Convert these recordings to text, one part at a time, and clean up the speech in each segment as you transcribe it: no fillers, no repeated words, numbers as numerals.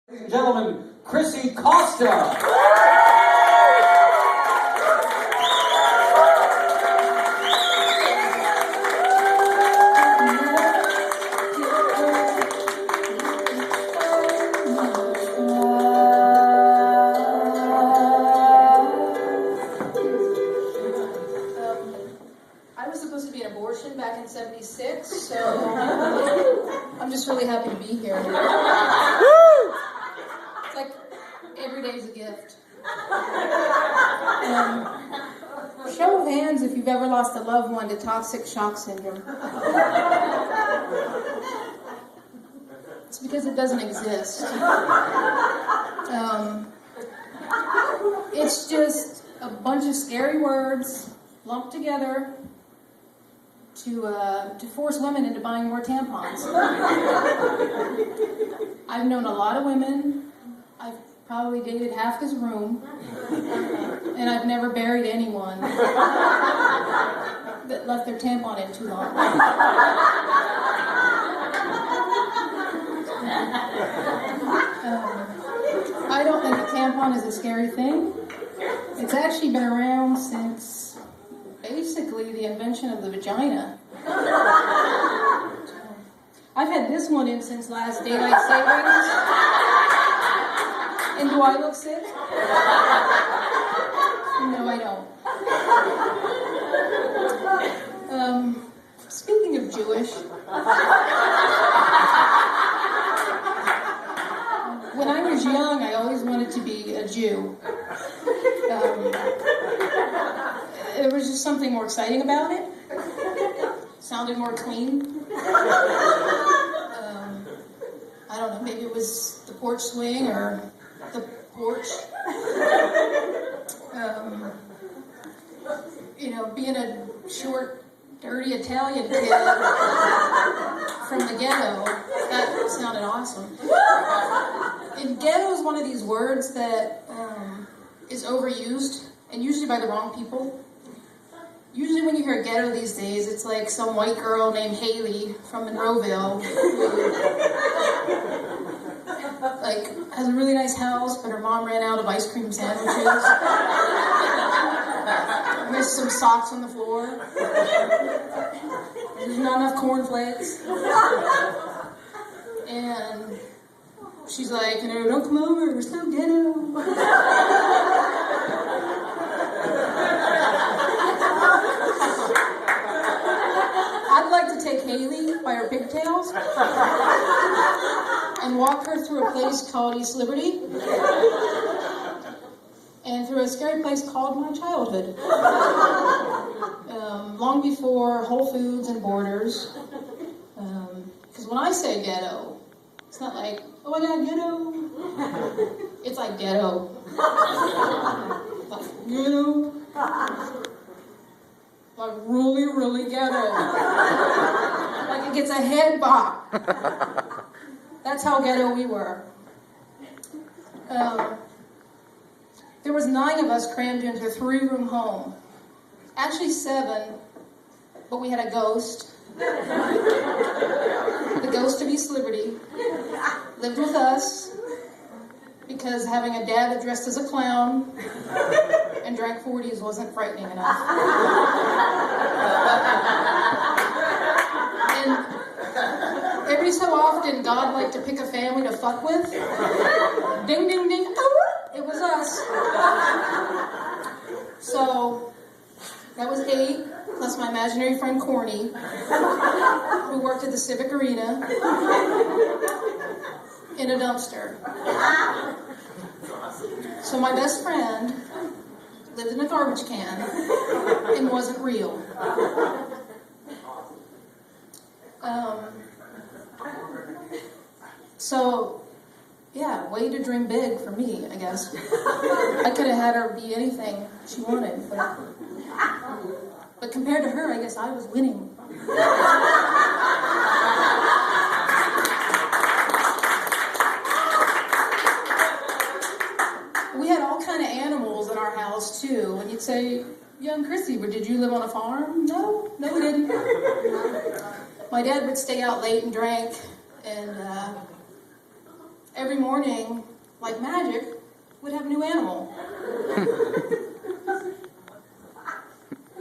Ladies and gentlemen, Chrissy Costa. I was supposed to be an abortion back in '76, so I'm just really happy to be here. It's like every day's a gift. Show of hands if you've ever lost a loved one to toxic shock syndrome. It's because it doesn't exist. It's just a bunch of scary words lumped together to force women into buying more tampons. I've known a lot of women. I've probably dated half this room, and I've never buried anyone that left their tampon in too long. I don't think a tampon is a scary thing. It's actually been around since basically the invention of the vagina. I've had this one in since last daylight savings. And do I look sick? No, I don't. Speaking of Jewish, when I was young, I always wanted to be a Jew. There was just something more exciting about it. Sounded more clean. I don't know, maybe it was the porch swing or the porch. Being a short, dirty Italian kid from the ghetto, that sounded awesome. And ghetto is one of these words that is overused, and usually by the wrong people. Usually when you hear ghetto these days, it's like some white girl named Haley from Monroeville who, has a really nice house, but her mom ran out of ice cream sandwiches. There's some socks on the floor. There's not enough cornflakes. And she's like, don't come over, we're so ghetto. I'd like to take Haley by her pigtails and walk her through a place called East Liberty and through a scary place called my childhood. Long before Whole Foods and Borders. Because when I say ghetto, it's not like, oh my God, ghetto. It's like ghetto. Like ghetto. Like really, really ghetto. Like it gets a head bop. That's how ghetto we were. There was 9 of us crammed into a 3-room home. Actually 7, but we had a ghost. The ghost of East Liberty lived with us because having a dad that dressed as a clown and drank 40s wasn't frightening enough. And every so often, God liked to pick a family to fuck with. Ding, ding, ding. It was us. So, that was 8, plus my imaginary friend Corny, who worked at the Civic Arena in a dumpster. So my best friend lived in a garbage can and wasn't real. Way to dream big for me, I guess. I could have had her be anything she wanted, but compared to her, I guess I was winning. We had all kind of animals in our house too, and you'd say, young Chrissy, but did you live on a farm? No, we didn't. My dad would stay out late and drank, and every morning, like magic, would have a new animal.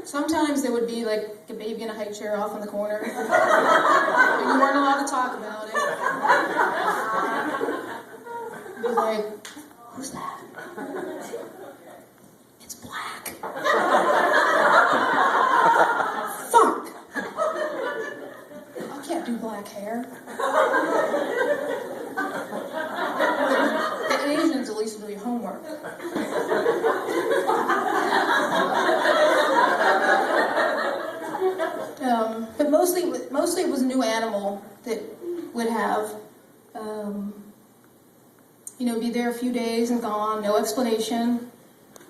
Sometimes there would be like a baby in a high chair off in the corner. But you weren't allowed to talk about it. You'd be like, who's that? It's black. Fuck! I can't do black hair. The Asians at least do your homework. But mostly it was a new animal that would have, be there a few days and gone, no explanation.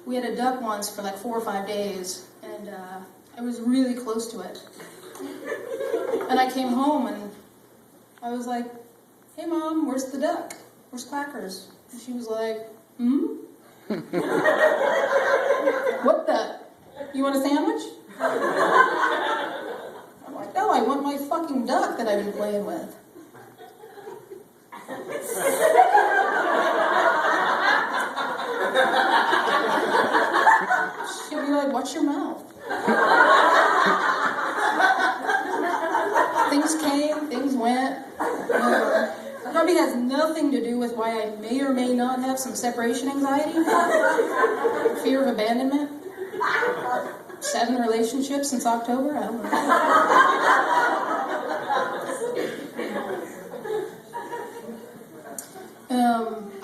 We had a duck once for like 4 or 5 days, and I was really close to it. And I came home and I was like, hey Mom, where's the duck? Where's Quackers? And she was like, What the? You want a sandwich? I'm like, no, I want my fucking duck that I've been playing with. She'll be like, watch your mouth. Things came, things went. Probably has nothing to do with why I may or may not have some separation anxiety, fear of abandonment, 7 relationships since October, I don't know.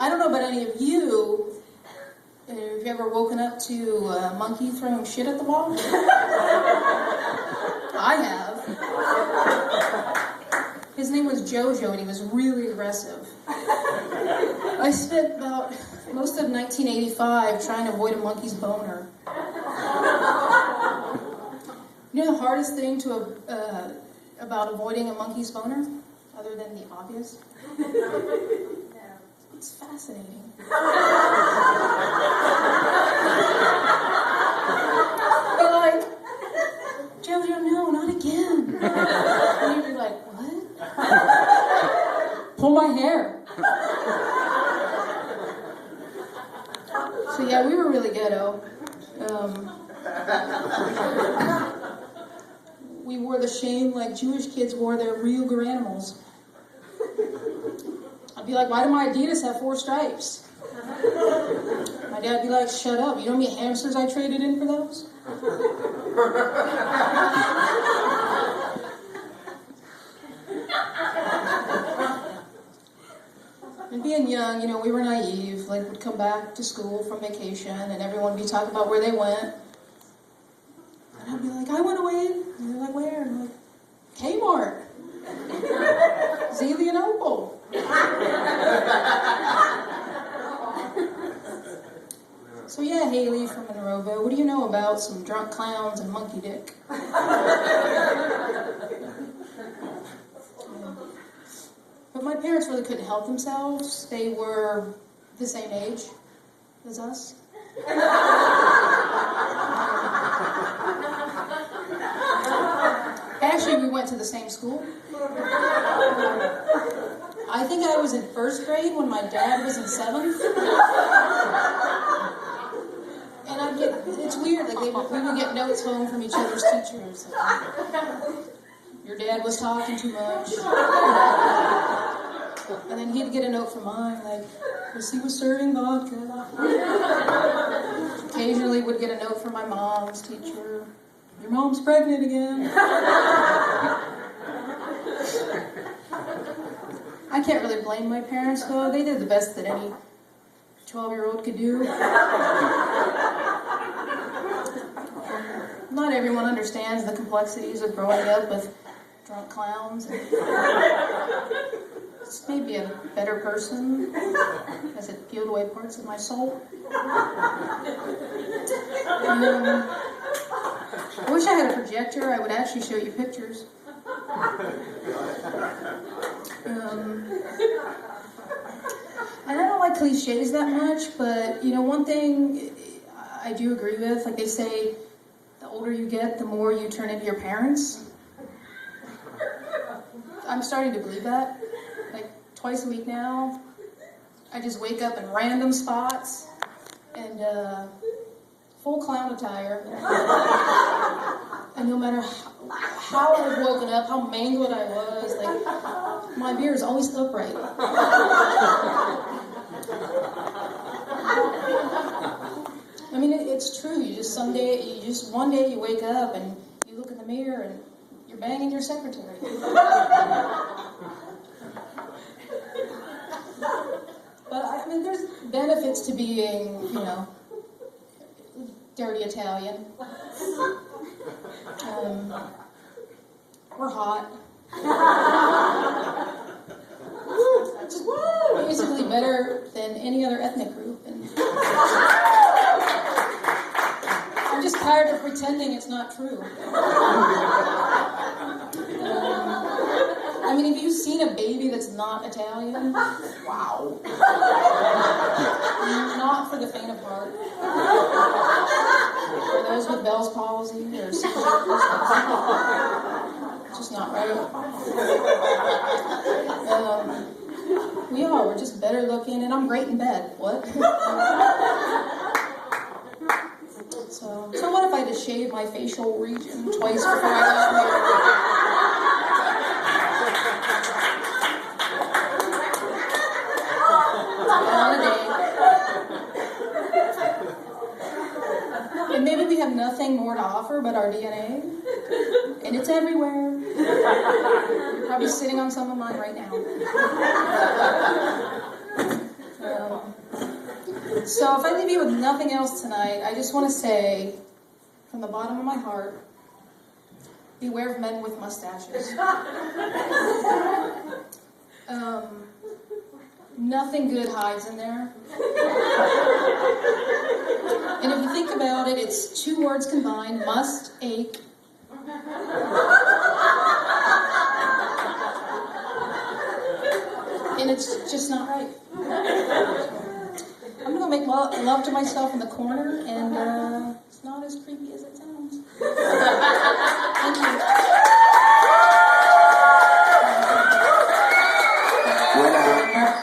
I don't know about any of you. Have you ever woken up to a monkey throwing shit at the wall? I have. His name was Jojo, and he was really aggressive. I spent about most of 1985 trying to avoid a monkey's boner. You know the hardest thing about avoiding a monkey's boner, other than the obvious? It's fascinating. You're like, Jojo, no, not again. And you'd be like, what? Pull my hair. So yeah, we were really ghetto. We wore the shame like Jewish kids wore their real garanimals. I'd be like, why do my Adidas have 4 stripes? My dad'd be like, shut up. You know how many hamsters I traded in for those? And being young, we were naive. Like, we'd come back to school from vacation, and everyone would be talking about where they went. And I'd be like, I went away. And they're like, where? And I'm like, Kmart. Zealy and Opal. So yeah, Haley from Monroeville, what do you know about some drunk clowns and monkey dick? But my parents really couldn't help themselves. They were the same age as us. Actually, we went to the same school. I think I was in 1st grade when my dad was in 7th. And it's weird, like we would get notes home from each other's teachers. Your dad was talking too much. And then he'd get a note from mine, like, Chrissy was serving vodka. Occasionally would get a note from my mom's teacher. Your mom's pregnant again. I can't really blame my parents, though. They did the best that any 12-year-old could do. Not everyone understands the complexities of growing up with drunk clowns. It's made me a better person, as it peeled away parts of my soul. I wish I had a projector. I would actually show you pictures. I don't like cliches that much, but one thing I do agree with, like they say, the older you get, the more you turn into your parents. I'm starting to believe that. Like twice a week now, I just wake up in random spots and full clown attire. And no matter how I was woken up, how mangled I was, like, my beer is always upright. I mean, it's true. One day you wake up and you look in the mirror and you're banging your secretary. But I mean, there's benefits to being, dirty Italian. We're hot. Just basically better than any other ethnic group. And I'm just tired of pretending it's not true. I mean, have you seen a baby that's not Italian? Wow. Not for the faint of heart. For those with Bell's palsy or something. It's just not right. We're just better looking, and I'm great in bed. What? So what if I just shaved my facial region twice before I got here? And maybe we have nothing more to offer but our DNA, and it's everywhere. You're probably sitting on some of mine right now. So if I leave you with nothing else tonight, I just want to say, from the bottom of my heart, beware of men with mustaches. Nothing good hides in there. And if you think about it, it's two words combined, must ache. And it's just not right. I'm going to make love to myself in the corner, and it's not as creepy as it sounds.